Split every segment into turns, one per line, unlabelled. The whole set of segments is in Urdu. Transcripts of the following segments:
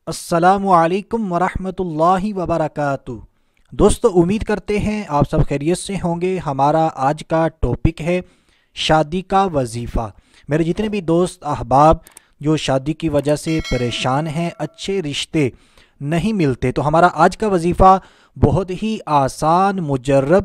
السلام علیکم ورحمۃ اللہ وبرکاتہ۔ دوستو، امید کرتے ہیں آپ سب خیریت سے ہوں گے۔ ہمارا آج کا ٹاپک ہے شادی کا وظیفہ۔ میرے جتنے بھی دوست احباب جو شادی کی وجہ سے پریشان ہیں، اچھے رشتے نہیں ملتے، تو ہمارا آج کا وظیفہ بہت ہی آسان، مجرب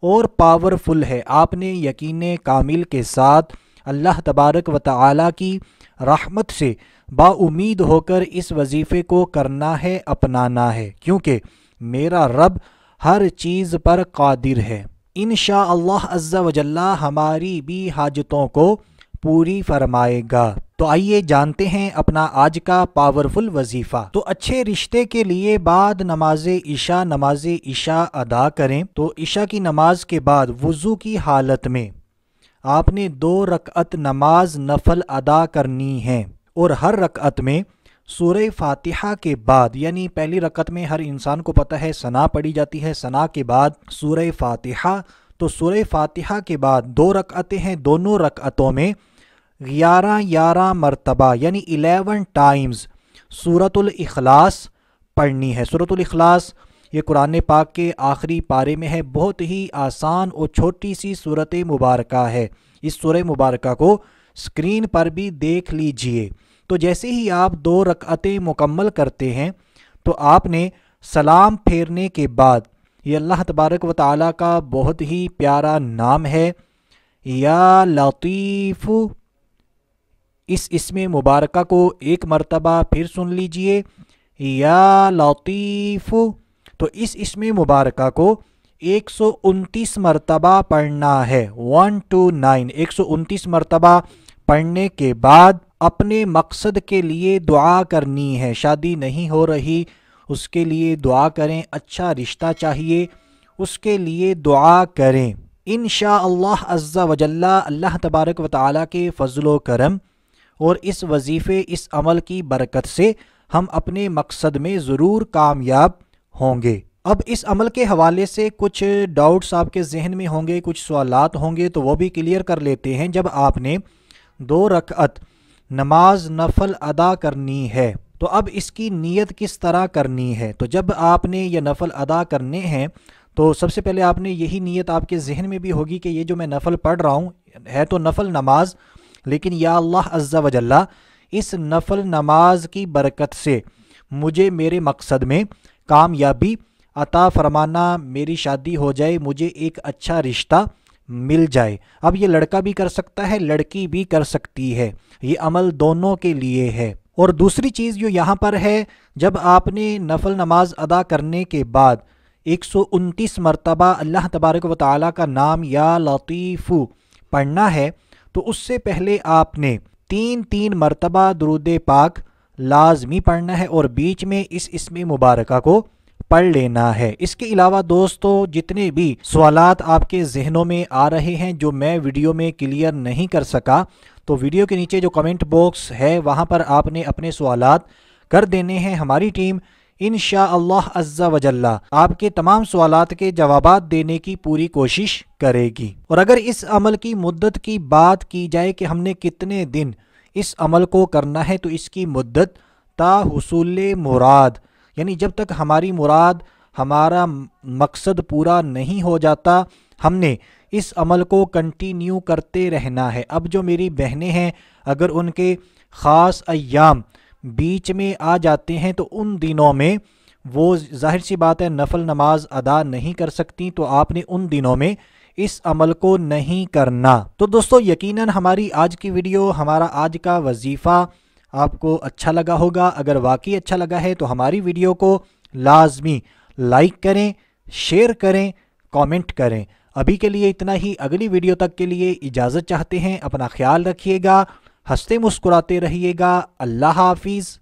اور پاورفل ہے۔ آپ نے یقین کامل کے ساتھ اللہ تبارک و تعالی کی رحمت سے با امید ہو کر اس وظیفے کو کرنا ہے، اپنانا ہے، کیونکہ میرا رب ہر چیز پر قادر ہے۔ انشاءاللہ عز و جل ہماری بھی حاجتوں کو پوری فرمائے گا۔ تو آئیے جانتے ہیں اپنا آج کا پاورفل وظیفہ۔ تو اچھے رشتے کے لیے بعد نماز عشاء ادا کریں۔ تو عشاء کی نماز کے بعد وضو کی حالت میں آپ نے 2 رکعت نماز نفل ادا کرنی ہے، اور ہر رکعت میں سورہ فاتحہ کے بعد، یعنی پہلی رکعت میں ہر انسان کو پتہ ہے ثنا پڑھی جاتی ہے، ثنا کے بعد سورہ فاتحہ، تو سورہ فاتحہ کے بعد 2 رکعتیں ہیں، دونوں رکعتوں میں 11 مرتبہ یعنی 11 ٹائمز سورۃ الاخلاص پڑھنی ہے۔ سورۃ الاخلاص یہ قرآن پاک کے آخری پارے میں ہے، بہت ہی آسان اور چھوٹی سی سورۃ مبارکہ ہے۔ اس سورہ مبارکہ کو اسکرین پر بھی دیکھ لیجئے۔ تو جیسے ہی آپ 2 رکعتیں مکمل کرتے ہیں تو آپ نے سلام پھیرنے کے بعد، یہ اللہ تبارک و تعالیٰ کا بہت ہی پیارا نام ہے یا لطیف، اس اسم مبارکہ کو ایک مرتبہ پھر سن لیجئے، یا لطیف۔ تو اس اسم مبارکہ کو 129 مرتبہ پڑھنا ہے، 129 129 مرتبہ پڑھنے کے بعد اپنے مقصد کے لیے دعا کرنی ہے۔ شادی نہیں ہو رہی، اس کے لیے دعا کریں، اچھا رشتہ چاہیے، اس کے لیے دعا کریں۔ انشاءاللہ عز و جل اللہ تبارک و تعالیٰ کے فضل و کرم اور اس وظیفے، اس عمل کی برکت سے ہم اپنے مقصد میں ضرور کامیاب ہوں گے۔ اب اس عمل کے حوالے سے کچھ ڈاؤٹس آپ کے ذہن میں ہوں گے، کچھ سوالات ہوں گے، تو وہ بھی کلیئر کر لیتے ہیں۔ جب آپ نے 2 رکعت نماز نفل ادا کرنی ہے تو اب اس کی نیت کس طرح کرنی ہے؟ تو جب آپ نے یہ نفل ادا کرنے ہیں تو سب سے پہلے آپ نے یہی نیت آپ کے ذہن میں بھی ہوگی کہ یہ جو میں نفل پڑھ رہا ہوں ہے تو نفل نماز، لیکن یا اللہ عز و جل اس نفل نماز کی برکت سے مجھے میرے مقصد میں کامیابی عطا فرمانا، میری شادی ہو جائے، مجھے ایک اچھا رشتہ مل جائے۔ اب یہ لڑکا بھی کر سکتا ہے، لڑکی بھی کر سکتی ہے، یہ عمل دونوں کے لیے ہے۔ اور دوسری چیز جو یہاں پر ہے، جب آپ نے نفل نماز ادا کرنے کے بعد 129 مرتبہ اللہ تبارک و تعالیٰ کا نام یا لطیف پڑھنا ہے، تو اس سے پہلے آپ نے 3 مرتبہ درود پاک لازمی پڑھنا ہے اور بیچ میں اس اسم مبارکہ کو پڑھ لینا ہے۔ اس کے علاوہ دوستو، جتنے بھی سوالات آپ کے ذہنوں میں آ رہے ہیں جو میں ویڈیو میں کلیئر نہیں کر سکا، تو ویڈیو کے نیچے جو کمنٹ باکس ہے وہاں پر آپ نے اپنے سوالات کر دینے ہیں۔ ہماری ٹیم انشاءاللہ عز و جل آپ کے تمام سوالات کے جوابات دینے کی پوری کوشش کرے گی۔ اور اگر اس عمل کی مدت کی بات کی جائے کہ ہم نے کتنے دن اس عمل کو کرنا ہے، تو اس کی مدت تا حصول مراد، یعنی جب تک ہماری مراد، ہمارا مقصد پورا نہیں ہو جاتا، ہم نے اس عمل کو کنٹینیو کرتے رہنا ہے۔ اب جو میری بہنیں ہیں، اگر ان کے خاص ایام بیچ میں آ جاتے ہیں تو ان دنوں میں وہ ظاہر سی بات ہے نفل نماز ادا نہیں کر سکتی، تو آپ نے ان دنوں میں اس عمل کو نہیں کرنا۔ تو دوستو، یقیناً ہماری آج کی ویڈیو، ہمارا آج کا وظیفہ آپ کو اچھا لگا ہوگا۔ اگر واقعی اچھا لگا ہے تو ہماری ویڈیو کو لازمی لائک کریں، شیئر کریں، کامنٹ کریں۔ ابھی کے لیے اتنا ہی، اگلی ویڈیو تک کے لیے اجازت چاہتے ہیں۔ اپنا خیال رکھیے گا، ہنستے مسکراتے رہیے گا۔ اللہ حافظ۔